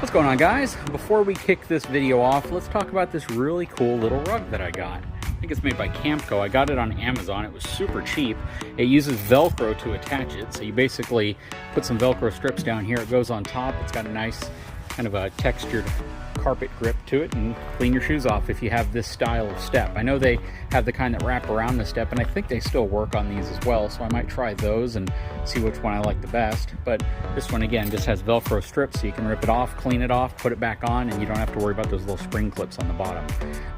What's going on, guys? Before we kick this video off, let's talk about this really cool little rug that I got. I think it's made by Camco. I got it on Amazon. It was super cheap. It uses Velcro to attach it. So you basically put some Velcro strips down here. It goes on top. It's got a nice kind of a textured carpet grip to it, and clean your shoes off if you have this style of step. I know they have the kind that wrap around the step, and I think they still work on these as well, so I might try those and see which one I like the best. But this one, again, just has Velcro strips, so you can rip it off, clean it off, put it back on, and you don't have to worry about those little spring clips on the bottom.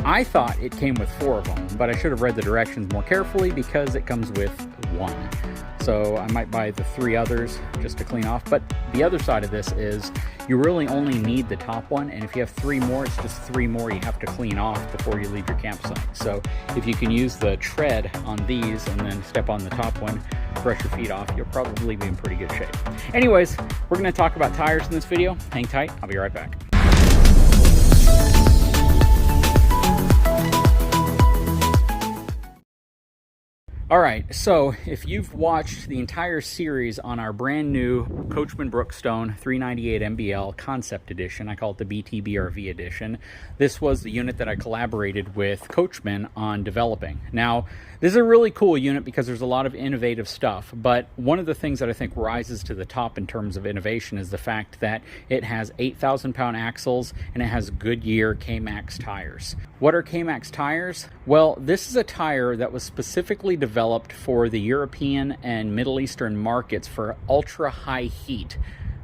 I thought it came with 4 of them, but I should have read the directions more carefully because it comes with 1. So I might buy the 3 others just to clean off. But the other side of this is you really only need the top one, and if you have 3 more, it's just 3 more you have to clean off before you leave your campsite. So if you can use the tread on these and then step on the top one, brush your feet off, you'll probably be in pretty good shape. Anyways, we're going to talk about tires in this video. Hang tight, I'll be right back. All right, so if you've watched the entire series on our brand new Coachman Brookstone 398 MBL Concept Edition, I call it the BTBRV Edition, this was the unit that I collaborated with Coachman on developing. Now, this is a really cool unit because there's a lot of innovative stuff, but one of the things that I think rises to the top in terms of innovation is the fact that it has 8,000-pound axles and it has Goodyear K-Max tires. What are K-Max tires? Well, this is a tire that was specifically developed for the European and Middle Eastern markets for ultra-high heat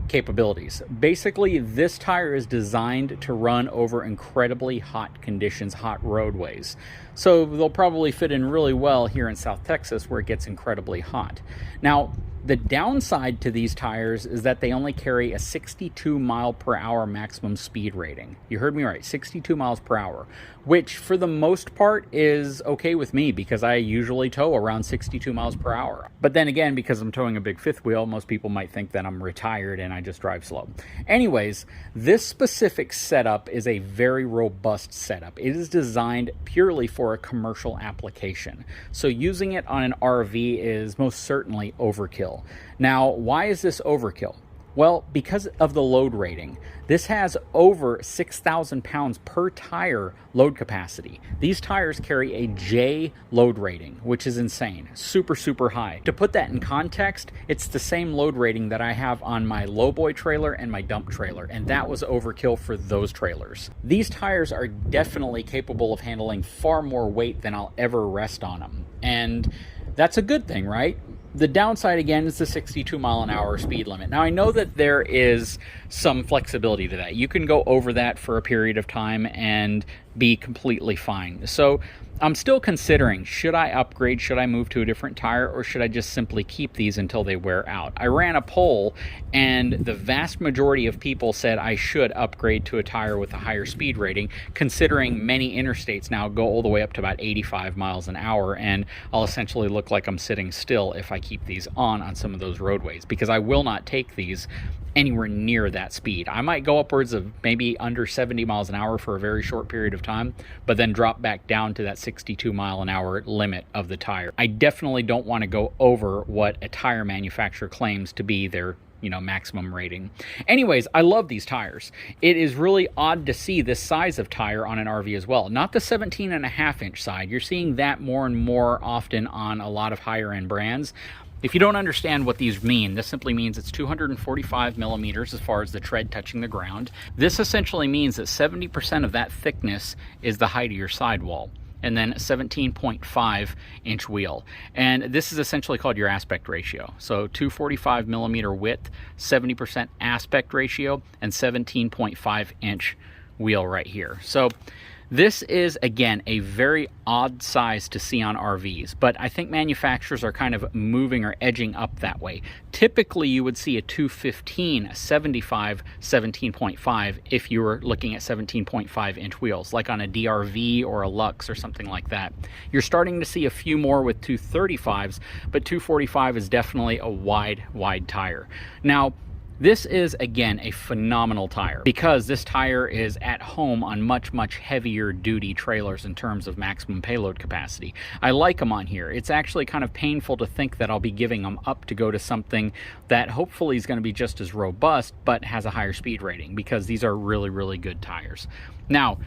capabilities. Basically, this tire is designed to run over incredibly hot conditions, hot roadways. So they'll probably fit in really well here in South Texas where it gets incredibly hot. Now, the downside to these tires is that they only carry a 62 mile per hour maximum speed rating. You heard me right, 62 miles per hour, which for the most part is okay with me because I usually tow around 62 miles per hour. But then again, because I'm towing a big fifth wheel, most people might think that I'm retired and I just drive slow. Anyways, this specific setup is a very robust setup. It is designed purely for a commercial application. So using it on an RV is most certainly overkill. Now, why is this overkill? Well, because of the load rating. This has over 6,000 pounds per tire load capacity. These tires carry a J load rating, which is insane. Super, super high. To put that in context, it's the same load rating that I have on my lowboy trailer and my dump trailer, and that was overkill for those trailers. These tires are definitely capable of handling far more weight than I'll ever rest on them, and that's a good thing, right? The downside, again, is the 62 mile an hour speed limit. Now, I know that there is some flexibility to that. You can go over that for a period of time and be completely fine. So I'm still considering, should I upgrade, should I move to a different tire, or should I just simply keep these until they wear out? I ran a poll, and the vast majority of people said I should upgrade to a tire with a higher speed rating, considering many interstates now go all the way up to about 85 miles an hour, and I'll essentially look like I'm sitting still if I keep these on some of those roadways, because I will not take these anywhere near that speed. I might go upwards of maybe under 70 miles an hour for a very short period of time, but then drop back down to that 62 mile an hour limit of the tire. I definitely don't want to go over what a tire manufacturer claims to be their maximum rating. Anyways, I love these tires. It is really odd to see this size of tire on an RV as well. Not the 17.5-inch side. You're seeing that more and more often on a lot of higher end brands. If you don't understand what these mean, this simply means it's 245 millimeters as far as the tread touching the ground. This essentially means that 70% of that thickness is the height of your sidewall, and then a 17.5 inch wheel. And this is essentially called your aspect ratio. So 245 millimeter width, 70% aspect ratio, and 17.5 inch wheel right here. So this is, again, a very odd size to see on RVs, but I think manufacturers are kind of moving or edging up that way. Typically, you would see a 215, a 75, 17.5 if you were looking at 17.5 inch wheels, like on a DRV or a Lux or something like that. You're starting to see a few more with 235s, but 245 is definitely a wide tire. Now, This is, again, a phenomenal tire because this tire is at home on much, much heavier duty trailers in terms of maximum payload capacity. I like them on here. It's actually kind of painful to think that I'll be giving them up to go to something that hopefully is going to be just as robust but has a higher speed rating, because these are really, really good tires. Now,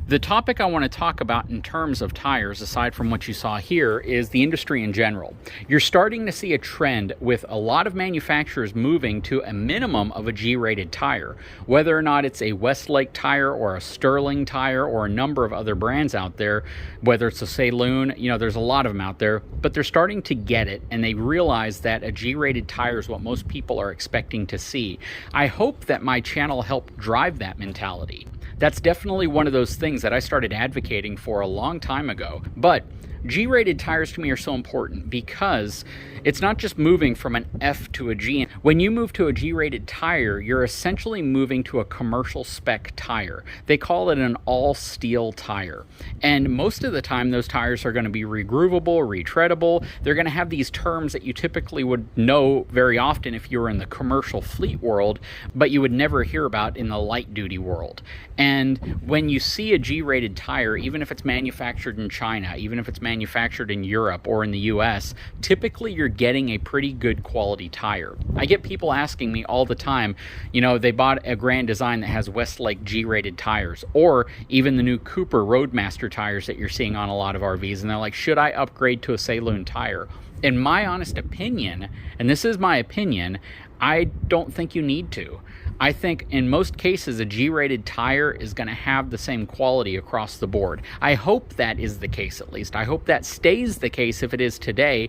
the topic I want to talk about in terms of tires, aside from what you saw here, is the industry in general. You're starting to see a trend with a lot of manufacturers moving to a minimum of a G-rated tire. Whether or not it's a Westlake tire or a Sterling tire or a number of other brands out there, whether it's a Saloon, there's a lot of them out there, but they're starting to get it, and they realize that a G-rated tire is what most people are expecting to see. I hope that my channel helped drive that mentality. That's definitely one of those things that I started advocating for a long time ago. But G-rated tires to me are so important because it's not just moving from an F to a G. When you move to a G-rated tire, you're essentially moving to a commercial spec tire. They call it an all-steel tire. And most of the time, those tires are going to be regroovable, retreadable. They're going to have these terms that you typically would know very often if you were in the commercial fleet world, but you would never hear about in the light-duty world. And when you see a G-rated tire, even if it's manufactured in China, even if it's manufactured in Europe or in the US, typically you're getting a pretty good quality tire. I get people asking me all the time, they bought a Grand Design that has Westlake G-rated tires, or even the new Cooper Roadmaster tires that you're seeing on a lot of RVs, and they're like, should I upgrade to a Saloon tire? In my honest opinion, and this is my opinion, I don't think you need to. I think in most cases, a G-rated tire is going to have the same quality across the board. I hope that is the case, at least. I hope that stays the case if it is today.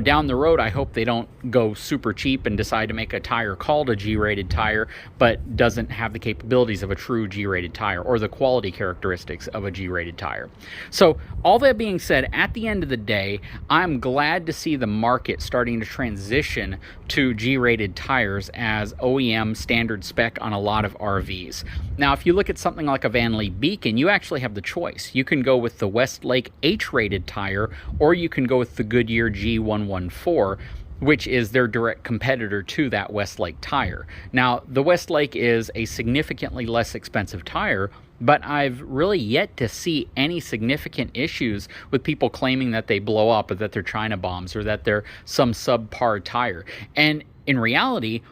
Down the road, I hope they don't go super cheap and decide to make a tire called a G-rated tire, but doesn't have the capabilities of a true G-rated tire or the quality characteristics of a G-rated tire. So all that being said, at the end of the day, I'm glad to see the market starting to transition to G-rated tires as OEM standard spec on a lot of RVs. Now, if you look at something like a Van Lee Beacon, you actually have the choice. You can go with the Westlake H-rated tire, or you can go with the Goodyear G114, which is their direct competitor to that Westlake tire. Now, the Westlake is a significantly less expensive tire, but I've really yet to see any significant issues with people claiming that they blow up or that they're China bombs or that they're some subpar tire. And in reality,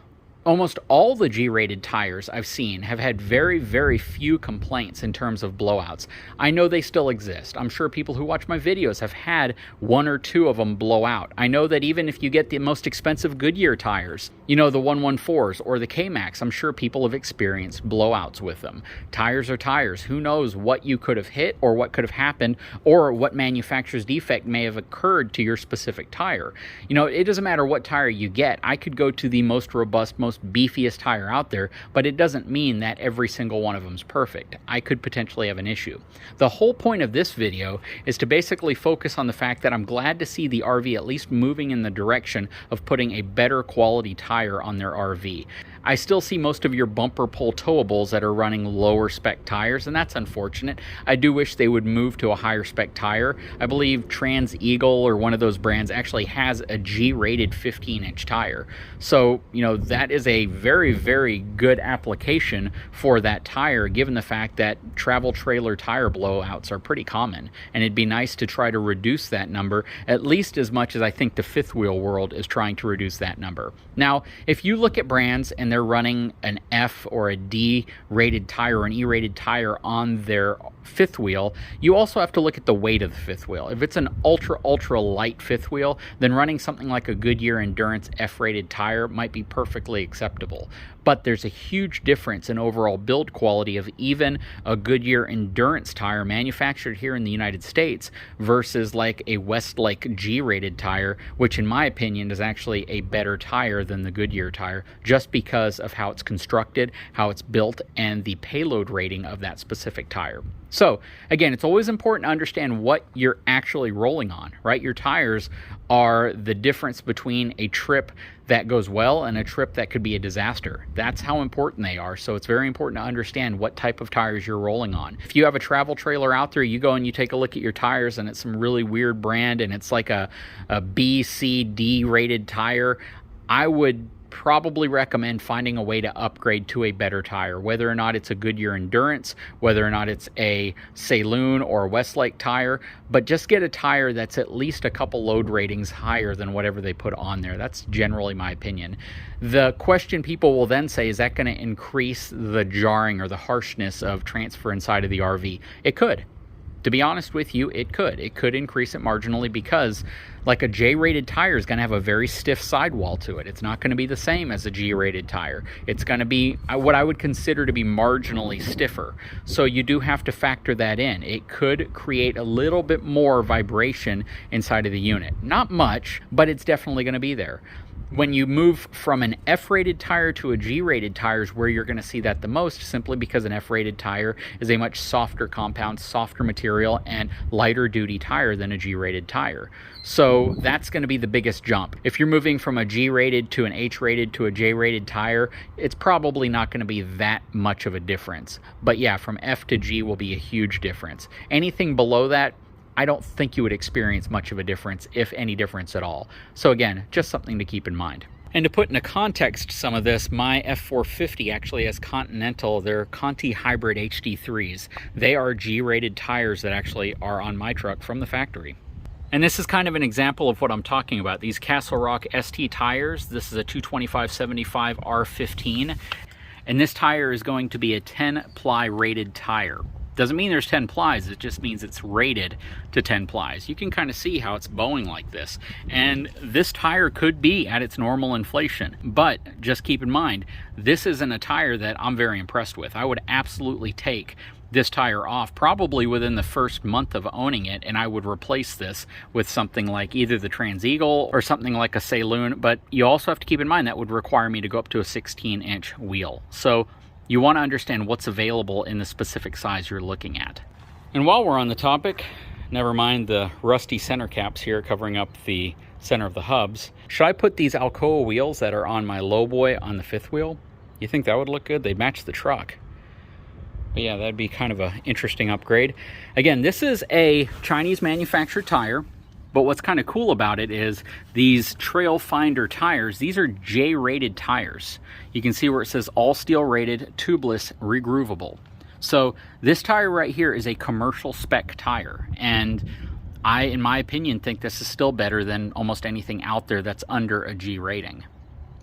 almost all the G-rated tires I've seen have had very, very few complaints in terms of blowouts. I know they still exist. I'm sure people who watch my videos have had one or two of them blow out. I know that even if you get the most expensive Goodyear tires, the 114s or the K-Max, I'm sure people have experienced blowouts with them. Tires are tires. Who knows what you could have hit or what could have happened or what manufacturer's defect may have occurred to your specific tire. It doesn't matter what tire you get. I could go to the most robust, most beefiest tire out there, but it doesn't mean that every single one of them is perfect. I could potentially have an issue. The whole point of this video is to basically focus on the fact that I'm glad to see the RV at least moving in the direction of putting a better quality tire on their RV. I still see most of your bumper pull towables that are running lower spec tires, and that's unfortunate. I do wish they would move to a higher spec tire. I believe Trans Eagle or one of those brands actually has a G-rated 15-inch tire. So, that is a very, very good application for that tire, given the fact that travel trailer tire blowouts are pretty common. And it'd be nice to try to reduce that number at least as much as I think the fifth wheel world is trying to reduce that number. Now, if you look at brands and they're running an F or a D rated tire or an E rated tire on their fifth wheel, you also have to look at the weight of the fifth wheel. If it's an ultra light fifth wheel, then running something like a Goodyear Endurance F rated tire might be perfectly acceptable. But there's a huge difference in overall build quality of even a Goodyear Endurance tire manufactured here in the United States versus like a Westlake G-rated tire, which in my opinion is actually a better tire than the Goodyear tire, just because of how it's constructed, how it's built, and the payload rating of that specific tire. So again, it's always important to understand what you're actually rolling on, right? Your tires are the difference between a trip that goes well and a trip that could be a disaster. That's how important they are. So it's very important to understand what type of tires you're rolling on. If you have a travel trailer out there, you go and you take a look at your tires and it's some really weird brand and it's like a B, C, D rated tire, I would probably recommend finding a way to upgrade to a better tire, whether or not it's a Goodyear Endurance, whether or not it's a Saloon or a Westlake tire, but just get a tire that's at least a couple load ratings higher than whatever they put on there. That's generally my opinion. The question people will then say, is that going to increase the jarring or the harshness of transfer inside of the RV? It could. To be honest with you, it could. It could increase it marginally because like a J-rated tire is going to have a very stiff sidewall to it. It's not going to be the same as a G-rated tire. It's going to be what I would consider to be marginally stiffer. So you do have to factor that in. It could create a little bit more vibration inside of the unit. Not much, but it's definitely going to be there. When you move from an F-rated tire to a G-rated tire is where you're going to see that the most, simply because an F-rated tire is a much softer compound, softer material, and lighter duty tire than a G-rated tire. So that's going to be the biggest jump. If you're moving from a G-rated to an H-rated to a J-rated tire, it's probably not going to be that much of a difference. But yeah, from F to G will be a huge difference. Anything below that, I don't think you would experience much of a difference, if any difference at all. So again, just something to keep in mind. And to put into context some of this, my F450 actually has Continental, they're Conti Hybrid HD3s. They are G-rated tires that actually are on my truck from the factory. And this is kind of an example of what I'm talking about. These Castle Rock ST tires, this is a 225/75 R15, and this tire is going to be a 10-ply rated tire. Doesn't mean there's 10 plies, it just means it's rated to 10 plies. You can kind of see how it's bowing like this. And this tire could be at its normal inflation, but just keep in mind, this isn't a tire that I'm very impressed with. I would absolutely take this tire off probably within the first month of owning it, and I would replace this with something like either the Trans-Eagle or something like a Saloon. But you also have to keep in mind that would require me to go up to a 16-inch wheel. So you want to understand what's available in the specific size you're looking at. And while we're on the topic, never mind the rusty center caps here covering up the center of the hubs, should I put these Alcoa wheels that are on my lowboy on the fifth wheel? You think that would look good? They match the truck. But yeah, that'd be kind of an interesting upgrade. Again, this is a Chinese manufactured tire. But what's kind of cool about it is these Trail Finder tires, these are J-rated tires. You can see where it says all steel rated, tubeless, regroovable. So this tire right here is a commercial spec tire. And I, in my opinion, think this is still better than almost anything out there that's under a G rating.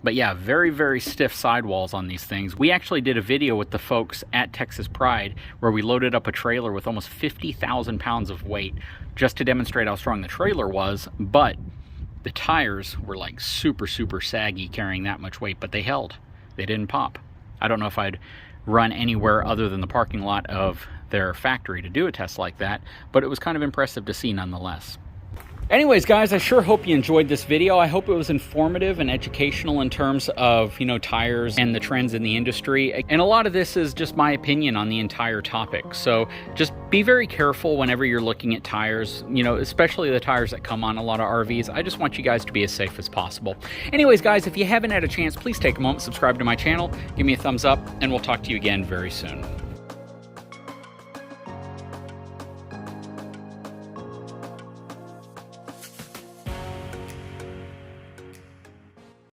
But yeah, very, very stiff sidewalls on these things. We actually did a video with the folks at Texas Pride where we loaded up a trailer with almost 50,000 pounds of weight just to demonstrate how strong the trailer was, but the tires were like super, super saggy carrying that much weight, but they held. They didn't pop. I don't know if I'd run anywhere other than the parking lot of their factory to do a test like that, but it was kind of impressive to see nonetheless. Anyways, guys, I sure hope you enjoyed this video. I hope it was informative and educational in terms of, tires and the trends in the industry. And a lot of this is just my opinion on the entire topic. So just be very careful whenever you're looking at tires, especially the tires that come on a lot of RVs. I just want you guys to be as safe as possible. Anyways, guys, if you haven't had a chance, please take a moment, subscribe to my channel, give me a thumbs up, and we'll talk to you again very soon.